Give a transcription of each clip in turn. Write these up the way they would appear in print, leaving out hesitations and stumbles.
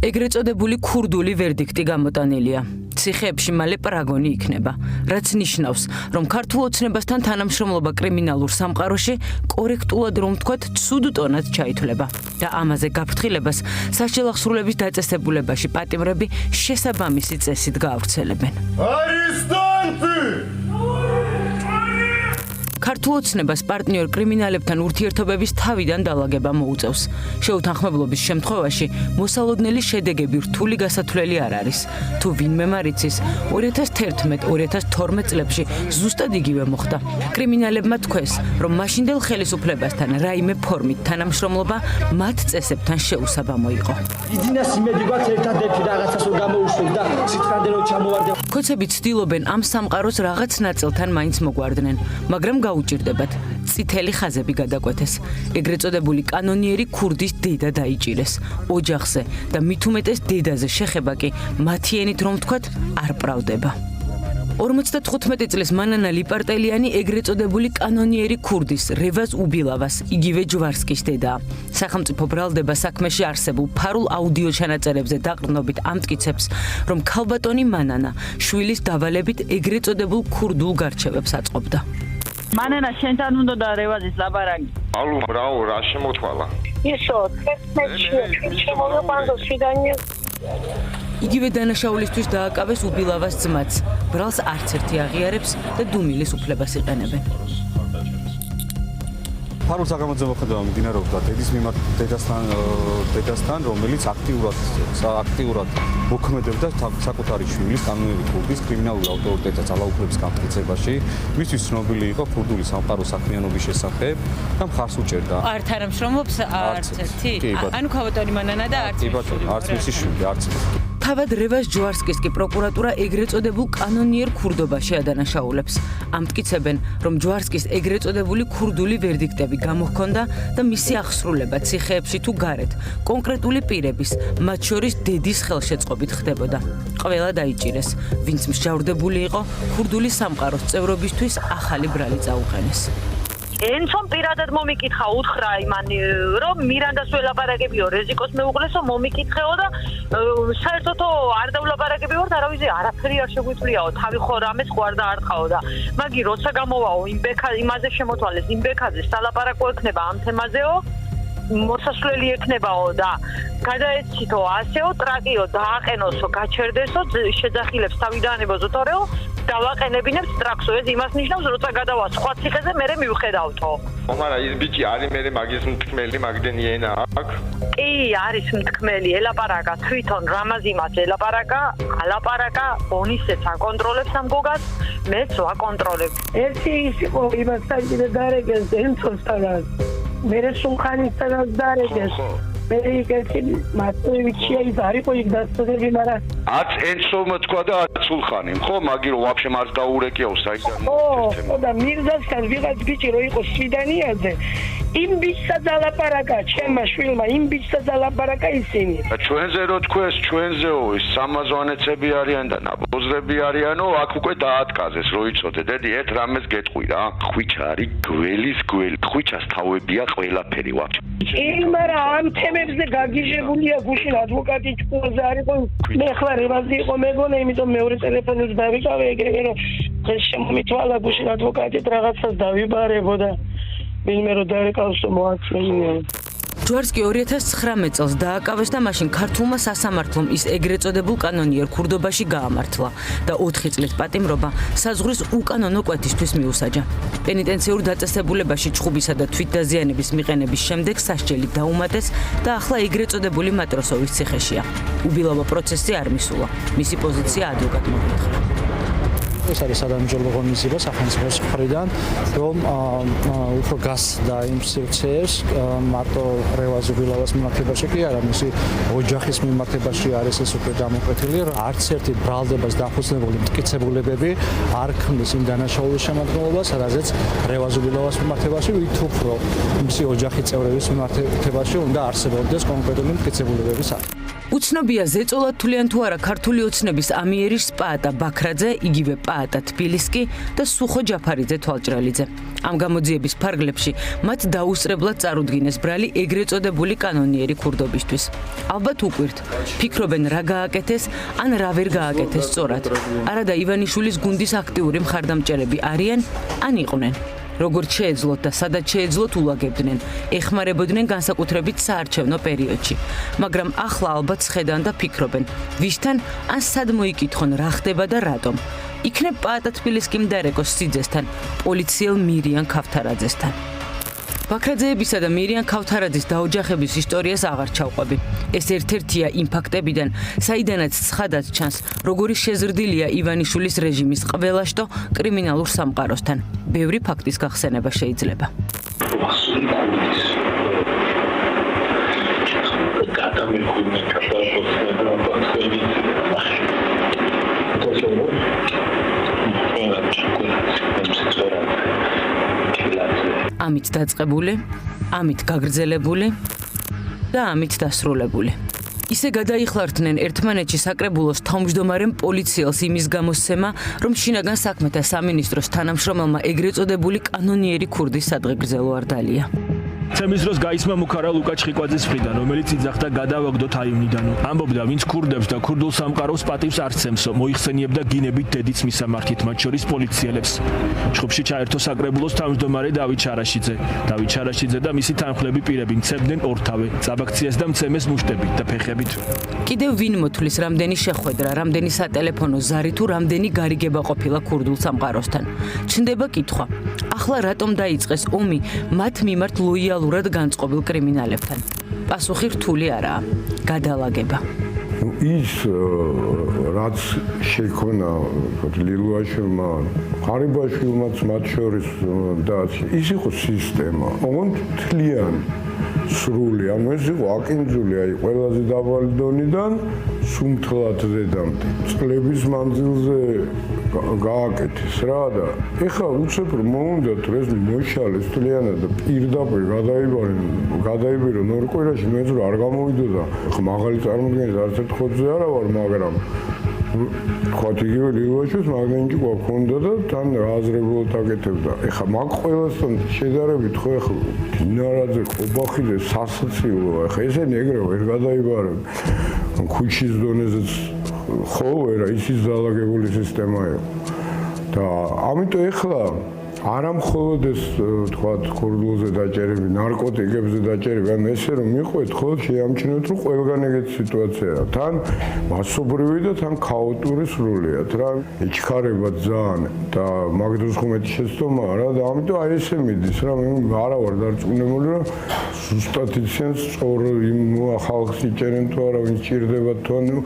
ეგრეთ წოდებული ქურდული ვერდიქტი გამოტანილია. ციხეებში მალე პრაგონი იქნება, რაც ნიშნავს, რომ ქართულ ოცნებასთან თანამშრომლობა კრიმინალურ სამყაროში კორექტულად რომ ვთქვათ, ცუდ ტონად ჩაითვლება და ამაზე გაფრთხილებას სასჯელახსრულების დაწესებულებაში პატიმრები შესაბამისი წესით გაავრცელებენ. ქართულ ოცნებას პარტნიორ კრიმინალებთან ურთიერთობების თავიდან დალაგება მოუწევს. შეუთანხმებლობის შემთხვევაში მოსალოდნელი შედეგები რთული გასათვლელი არ არის. თუ ვინმე მარიცის 2011-2012 წლებში ზუსტად იგივე მოხდა. კრიმინალებმა თქვეს, რომ მაშინდელ ხელისუფლებასთან რაიმე ფორმით თანამშრომლობა მათ წესებთან შეუსაბამო იყო. იდინას იმედი გვაქვს ერთადერთი რაღაცას რომ გამოუშვეს და სიტყვამდე რომ ჩამოვარდეთ. ქოცები ცდილობენ ამ სამყაროს რაღაც ნაწილთან მაინც მოგვარდნენ, მაგრამ გაუჭირდებათ. წითელი ხაზები გადაკვეთეს. ეგრეთ წოდებული კანონიერი ქურდის დედა დაიჭირეს ოჯახზე და მით უმეტეს დედაზე შეხება კი მათი ენით რომ ვთქვათ, არ პრავდება. 55 წლის მანანა ლიპარტელიანი ეგრეთ წოდებული კანონიერი ქურდის რევაზ უბილავას, იგივე ჯვარსკის დედაა. სახელმწიფო ბრალდება საქმეში არსებულ ფარულ აუდიო ჩანაწერებზე დაყრდნობით ამტკიცებს, რომ ქალბატონი მანანა შვილის დავალებით ეგრეთ წოდებულ ქურდულ გარჩევებს აწყობდა. მანანა შენთან უნდა და რევაზის ლაბარაკი. ალო, ბრავო, რა შემოთვალა? ისო, იგივე დანაშაულისთვის დააკავეს უბილავას ძმაც. ბრალს არც ერთი აღიარებს და დუმილის უფლებას იყენებენ. ფარულ საგამოძიებო მოქმედება მიმდინარეობდა დედის მიმართ დედასთან, რომელიც აქტიურად მოქმედებდა საკუთარი შვილის კანონიერი ქურდის კრიმინალური ავტორიტეტის ძალაუფლების გამტკიცებაში. მისთვის ცნობილი იყო ქურდული სამყაროს საქმიანობის შესახებ და მხარს უჭერდა. არ თანამშრომლობს არც ერთი. ანუ ქალბატონი მანანა და არც მისი შვილი, არც თავად რევაზ ჯვარსკის კი პროკურატურა ეგრეთ წოდებულ კანონიერ ქურდობაში ადანაშაულებს. ამტკიცებენ, რომ ჯვარსკის ეგრეთ წოდებული ქურდული ვერდიქტები გამოჰქონდა და მისი აღსრულება ციხეებში თუ გარეთ კონკრეტული პირების, მათ შორის დედის ხელშეწყობით ხდებოდა. ყველა დაიჭირეს, ვინც მსჯავრდებული იყო ქურდული სამყაროს წევრობისთვის ახალი ბრალი წაუყენეს. ენცომ პირადად მომიკითხა უთხრა იმან რომ მირანდას ველაპარაკებიო რეზიკოს მეუღლესო მომიკითხეო და საერთოდ არ დავლაპარაკებიო არავის არაფერი არ შეგვიწვლიაო თავი ხო რამეს ყوار და არ ხაო და მაგი როცა გამოვაო იმაზე შემოთვალეს იმ ბექაზე სალაპარაკო ექნება ამ თემაზეო მოსასვლელი ექნებაო და გადაეცითო ასეო ტრაკიო დააყენოსო გაჩერდესო შეძახილებს თავიდანებოზო თორეო დავაყენებინებს ტრაქსო ეს იმას ნიშნავს როცა გადავა სხვა ციხეზე მერე მივხედავთო მაგრამ ის ბიჭი არის მერე მაგის მთქმელი მაგდენი ენა აქვს კი არის მთქმელი ელაპარაკა თვითონ რამაზიმას ელაპარაკა ალაპარაკა ონისეც აკონტროლებს ამ გოგას მეც ვაკონტროლებ ერთი ის იყო იმასთან კიდე დარეგეს ენცოსთან მერე სულხანისთან დარეგეს მე ერთი მასტოვიჩია ის არისო იქ დასწრები მაგრამ აც ენცომა თქვა და აც სულხანი ხო მაგირო ვაფშე მას დაურეკიაო საიდან ხო და მირზასთან ვიღაც ბიჭი რო იყო სვიდანიაზე იმ ბიჭსა დალაპარაკა ჩემმა შვილმა იმ ბიჭსა დალაპარაკა ისინი და ჩვენზე რო თქვეს ჩვენზეო ის სამაზვანეცები არიან და ნაბოზრები არიანო აქ უკვე დაატკაზეს რო იცოდე დედი ერთ რამეს გეტყვი რა ხვიჩა არის გველის გველი ხვიჩას თავებია ყველაფერი ვაფშე მაგრამ ამ თემებზე გაგიჟებულია გუშინ ადვოკატი ჭკუაზე არისო მე ხლა რევაზი იყო მეგონა იმიტომ მეორე ტელეფონით დავიკავე ეგრევე რომ დღეს შემომითვალა გუშინ ადვოკატით რაღაცას დავიბარებო და ვინმე რო დაეკავსო მოაცმენია ჯვარსკი 2019 წელს დააკავეს და მაშინ ქართულმა სასამართლომ ის ეგრეთ წოდებულ კანონიერ ქურდობაში გაამართლა და 4 წლის პატიმრობა საზღვრის უკანონო კვეთისთვის მიუსაჯა. პენიტენციურ დაწესებულებაში ჩხუბისა და თვითდაზიანების მიყენების შემდეგ სასჯელი დაუმატეს და ახლა ეგრეთ წოდებული მატროსოვის ციხეშია. უბილავა პროცესზე არ მისულა. მისი პოზიცია ადვოკატმა მოითხრა. ეს არის სადამსჯელო ღონისძიება სახელმწიფოს მხრიდან, რომ უფრო გას და იმ სივრცეებს მარტო რევაზ უბილავას მიმართებაში კი არა, მისი ოჯახის მიმართებაში არის ეს უკვე გამოკვეთილი, რომ არც ერთი ბრალდებას დაფუძნებული მტკიცებულებები არ ქმნის იმ დანაშაულის შემადგენლობას, რაზეც რევაზ უბილავას მიმართებაში ვით უფრო მისი ოჯახის წევრების მიმართებაში უნდა არსებობდეს კონკრეტული მტკიცებულებების უცნობია ზეწოლად თვლიან თუ არა ქართული ოცნების ამიერის პაატა ბაქრაძე, იგივე პაატა თბილისკი და სუხო ჯაფარიძე თვალჭრალიძე. ამ გამოძიების ფარგლებში მათ დაუსწრებლად წარუდგინეს ბრალი ეგრეთ წოდებული კანონიერი ქურდობისთვის. ალბათ უკვირთ, ფიქრობენ რა გააკეთეს, ან რა ვერ გააკეთეს სწორად. არადა ივანიშვილის გუნდის აქტიური მხარდამჭერები არიან, ან იყვნენ. როგორც შეეძლოთ და სადაც შეეძლოთ ულაგებდნენ, ეხმარებოდნენ განსაკუთრებით საარჩევნო პერიოდში. მაგრამ ახლა ალბათ სხედან და ფიქრობენ, ვისთან ან სად მოიკითხონ რა ხდება და რატომ. იქნებ პაატა თბილისკიმ დარეკოს სიძესთან, პოლიციელ მირიან ქავთარაძესთან. ბაქრაძეებისა და მირიან ქავთარაძის დაოჯახების ისტორიას აღარ ჩავყვები. ეს ერთ-ერთია იმ ფაქტებიდან, საიდანაც ცხადად ჩანს, როგორი შეზრდილია ივანიშვილის რეჟიმის ყველა შტო კრიმინალურ სამყაროსთან. ბევრი ფაქტის გახსენება შეიძლება. ამით დაწყებული, ამით გაგრძელებული და ამით დასრულებული. ისე გადაიხლარდნენ ერთმანეთში საკრებულოს თავმჯდომარემ პოლიციელს იმის გამოსცემა, რომ შინაგან საქმეთა სამინისტროს თანამშრომელმა ეგრეთ წოდებული კანონიერი ქურდის სადღეგრძელო არ დალია. ცემის დროს გაისმა მუქარა ლუკა ჩხიკვაძის მხრიდან, რომელიც იძახდა გადავაგდოთ აივნიდანო. ამბობდა, ვინც ქურდებს და ქურდულ სამყაროს პატივს არ ცემსო, მოიხსენიებდა გინებით დედიც მისამართით, მათ შორის პოლიციელებს. ჩხუბში ჩაერთო საკრებულოს თავმჯდომარე დავით ჩარაშიძე. დავით ჩარაშიძე და მისი თანხმლები პირები მცემდნენ ორთავე, წაბაქციას და მცემეს მუშტებით და ფეხებით. კიდევ ვინ მოთვლის რამდენი შეხვედრა, რამდენი სატელეფონო ზარი თუ რამდენი გარიგება ყოფილა ქურდულ სამყაროსთან. ჩნდება კითხვა, ახლა რატომ დაიწყეს ომი მათ მიმართ ლოიალურად განწყობილ კრიმინალებთან? პასუხი რთული არაა, გადალაგება. ის რაც შექმნა ლილუაშვილმა, ღარიბაშვილმაც მათ შორის და ის იყო სისტემა, ოღონდ თლიანი, სრული, ანუ ეს იყო აკინძული, აი ყველაზე დაბალი დონიდან სუმთლად ზედამდე. წლების მანძილზე გააკეთეს რა და ეხლა უცებ რომ მოუნდათ რომ ეს მოშალეს თლიანად და პირდაპირ გადაიბირონ ორ კვირაში მეც რომ არ გამოვიდოდა. ხა მაღალი წარმოდგენის არც ერთ ხოთზე არა ვარ, მაგრამ თქვათ იგივე ლილუაშვილს მაგნენჯი გვაქონდა და თან აზრებულად აკეთებდა. ეხლა მაგ ყველასთან შედარებით ხო ეხლა დინარაძე, ყობახიძე სასაცილოა. ეხლა ესენი ეგრე ვერ გადაიბარებენ. ქუჩის დონეზეც ხო ვერა ისიც დალაგებული სისტემა იყო. და ამიტომ ეხლა არა მხოლოდ ეს თქვათ ქურდულზე დაჭერები, ნარკოტიკებზე დაჭერები, ან ესე რომ მიყვეთ, ხო შეამჩნევთ რომ ყველგან ეგეთი სიტუაციაა. თან მასობრივი და თან ქაოტური სრულიად რა. ეჩქარება ძალიან და მაგდროს ხუმეთი შეცდომაა რა და ამიტომ აი ესე მიდის რა. მე არა ვარ დარწმუნებული რომ ზუსტად იციან სწორ იმ ხალხს იჭერენ თუ არა, ვინ ჭირდებათ თუ ანუ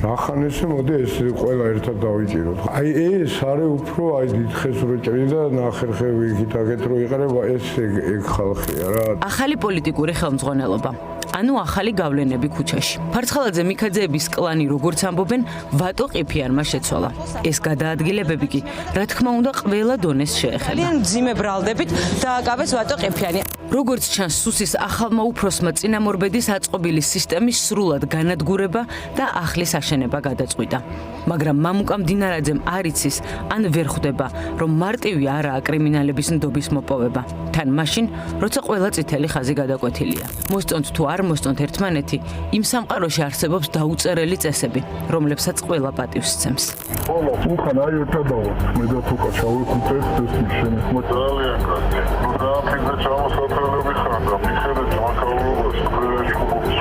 რახან ესე მოდი ეს ყველა ერთად დავიჭიროთ. აი ეს არის უფრო აი დიდხეს რო ჭრიდა ხერხები იქით აგეთ რო იყრება ეს ეგ ხალხია რა. ახალი პოლიტიკური ხელმძღვანელობა. ანუ ახალი გავლენები ქუჩაში. ფარცხალაძე მიქაძეების კლანი როგორც ამბობენ, ვატო ყიფიანმა შეცვალა. ეს გადაადგილებები კი, რა თქმა უნდა, ყველა დონეს შეეხება. ძალიან მძიმე ბრალდებით დააკავეს ვატო ყიფიანი. როგორც ჩანს, სუსის ახალმა უფროსმა წინამორბედის აწყობილი სისტემის სრულად განადგურება და ახლის აშენება გადაწყვიტა. მაგრამ მამუკა მდინარაძემ არ იცის, ან ვერ ხვდება, რომ მარტივი არაა კრიმინალების ნდობის მოპოვება. თან მაშინ, როცა ყველა წითელი ხაზი გადაკვეთილია. მოსწონთ თუ არ მოსწონთ ერთმანეთი, იმ სამყაროში არსებობს დაუწერელი წესები, რომლებსაც ყველა პატივს სცემს. ხოლო უკან აი ერთადაა, მე და თუკა ჩავიკუწეს ეს შემოხმა ძალიან კარგი. ნუ დააფიქრე ჩამოსათელები ხარ და მიხედეთ მაკაურობას, ყველაში ხუბის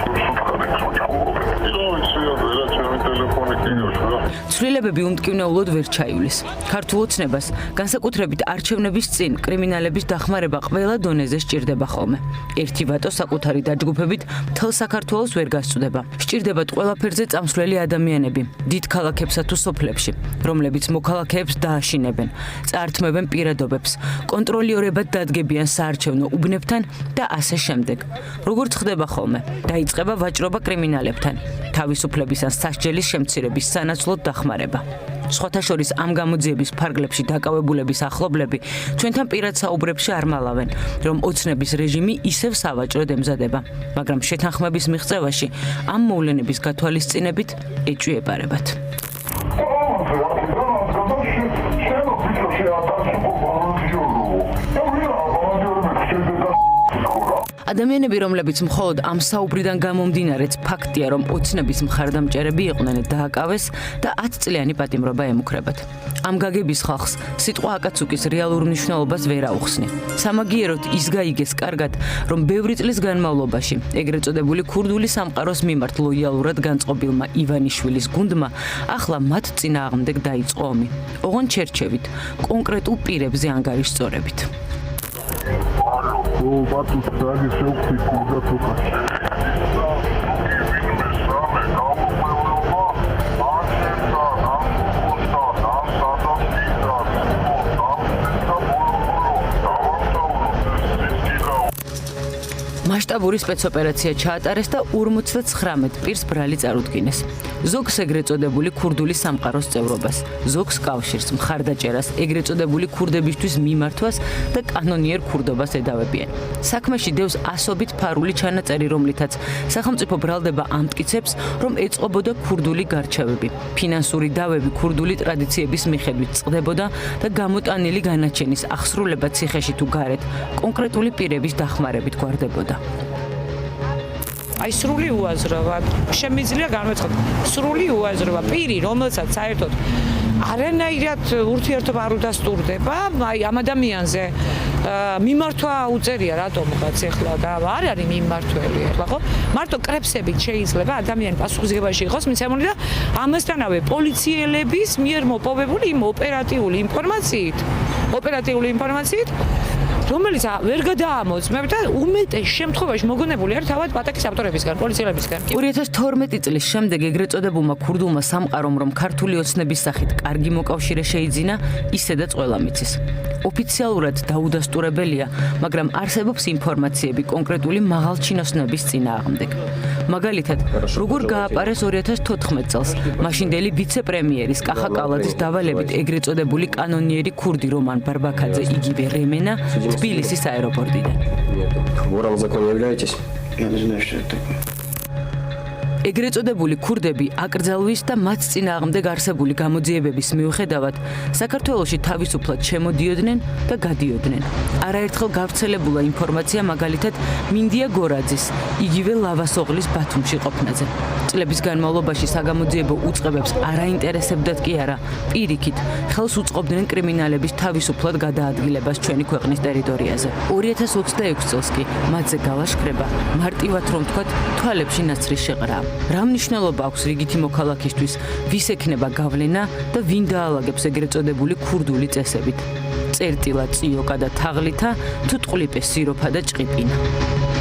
ცვლილებები უმტკივნეულოდ ვერ ჩაივლის. ქართულ ოცნებას, განსაკუთრებით არჩევნების წინ, კრიმინალების დახმარება ყველა დონეზე სჭირდება ხოლმე. ერთი ვატო საკუთარი დაჯგუფებით მთელ საქართველოს ვერ გასწვდება. სჭირდებათ ყველაფერზე წამსვლელი ადამიანები, დიდ ქალაქებსა თუ სოფლებში, რომლებიც მოქალაქეებს დააშინებენ, წაართმევენ პირადობებს, კონტროლიორებად დადგებიან საარჩევნო უბნებთან და ასე შემდეგ. როგორც ხდება ხოლმე, დაიწყება ვაჭრობა კრიმინალებთან, თავისუფლების ან სასჯელის შემცირების სანაცვლოდ დახმარება. სხვათა შორის ამ გამოძიების ფარგლებში დაკავებულების ახლობლები ჩვენთან პირად საუბრებში არ მალავენ, რომ ოცნების რეჟიმი ისევ სავაჭროდ ემზადება, მაგრამ შეთანხმების მიღწევაში ამ მოვლენების გათვალისწინებით ეჭვიებარებათ. ადამიანები, რომლებიც მხოლოდ ამ საუბრიდან გამომდინარეც ფაქტია, რომ ოცნების მხარდამჭერები იყვნენ, დააკავეს და 10 წლიანი პატიმრობა ემუქრებათ. ამ გაგების ხალხს სიტყვა აკაცუკის რეალურ მნიშვნელობას ვერ აუხსნი. სამაგიეროდ ის გაიგეს კარგად, რომ ბევრი წლის განმავლობაში ეგრეთ წოდებული ქურდული სამყაროს მიმართ ლოიალურად განწყობილმა ივანიშვილის გუნდმა ახლა მათ წინააღმდეგ დაიწყო ომი. ოღონდ ჩერჩევით, კონკრეტულ პირებზე ანგარიშწორებით. O Batus Sagi se ocupou da toca. მასშტაბური სპეცოპერაცია ჩაატარეს და 59 პირს ბრალი წარუდგინეს. ზოგს ეგრეთ წოდებული ქურდული სამყაროს წევრობას, ზოგს კავშირს, მხარდაჭერას, ეგრეთ წოდებული ქურდებისთვის მიმართვას და კანონიერ ქურდობას ედავებიან. საქმეში დევს ასობით ფარული ჩანაწერი, რომლითაც სახელმწიფო ბრალდება ამტკიცებს, რომ ეწყობოდა ქურდული გარჩევები. ფინანსური დავები ქურდული ტრადიციების მიხედვით წყდებოდა და გამოტანილი განაჩენის აღსრულება ციხეში თუ გარეთ კონკრეტული პირების დახმარებით გვარდებოდა. აი სრული უაზრობა, შემიძლია განვეცხადოთ, სრული უაზრობა, პირი, რომელსაც საერთოდ არანაირად ურთიერთობა არ უდასტურდება, აი ამ ადამიანზე მიმართვა უწერია რატომღაც ეხლა და არ არის მიმართველი ეხლა ხო? მარტო კრებსებით შეიძლება ადამიანი პასუხისგებაში იყოს მიცემული და ამასთანავე პოლიციელების მიერ მოპოვებული იმ ოპერატიული ინფორმაციით რომელიც ვერ გადაამოწმებ და უმეტეს შემთხვევაში მოგონებული არის თავად პატაკის ავტორებისგან, პოლიციელებისგან. 2012 წლის შემდეგ ეგრეთ წოდებულმა ქურდულმა სამყარომ, რომ ქართული ოცნების სახით კარგი მოკავშირე შეიძინა, ისედაც ყველა მიცის. ოფიციალურად დაუდასტურებელია, მაგრამ არსებობს ინფორმაციები კონკრეტული მაღალჩინოსნების წინააღმდეგ. მაგალითად, როგორ გააპარეს 2014 წელს მაშინდელი ვიცე-პრემიერის კახა კალაძის დავალებით ეგრეთ წოდებული კანონიერი ქურდი რომან ბარბაქაძე იგივე რემენა თბილისის აეროპორტიდან. Вором закона являетесь? Я не знаю, что это такое. ეგრეთ წოდებული ქურდები აკრძალვის და მათ წინააღმდეგ არსებული გამოძიებების მიუხედავად საქართველოში თავისუფლად შემოდიოდნენ და გადიოდნენ. არაერთხელ გავრცელებულა ინფორმაცია მაგალითად მინდია გორაძის, იგივე ლავასოღლის ბათუმში ყოფნაზე. წლების განმავლობაში საგამოძიებო უწყებებს არაინტერესებდათ კი არა, პირიქით, ხელს უწყობდნენ კრიმინალების თავისუფლად გადაადგილებას ჩვენი ქვეყნის ტერიტორიაზე. 2026 წელს კი მათზე გალაშქრება, მარტივად რომ ვთქვათ, თვალებში ნაცრის შეყრა. რა მნიშვნელობა აქვს რიგითი მოქალაქისთვის, ვის ექნება გავლენა და ვინ დაალაგებს ეგრეთ წოდებული ქურდული წესებით? წერტილა, წიოკა და თაღლითა თუ ტყლიპე, სიროფა და ჭყიპინა.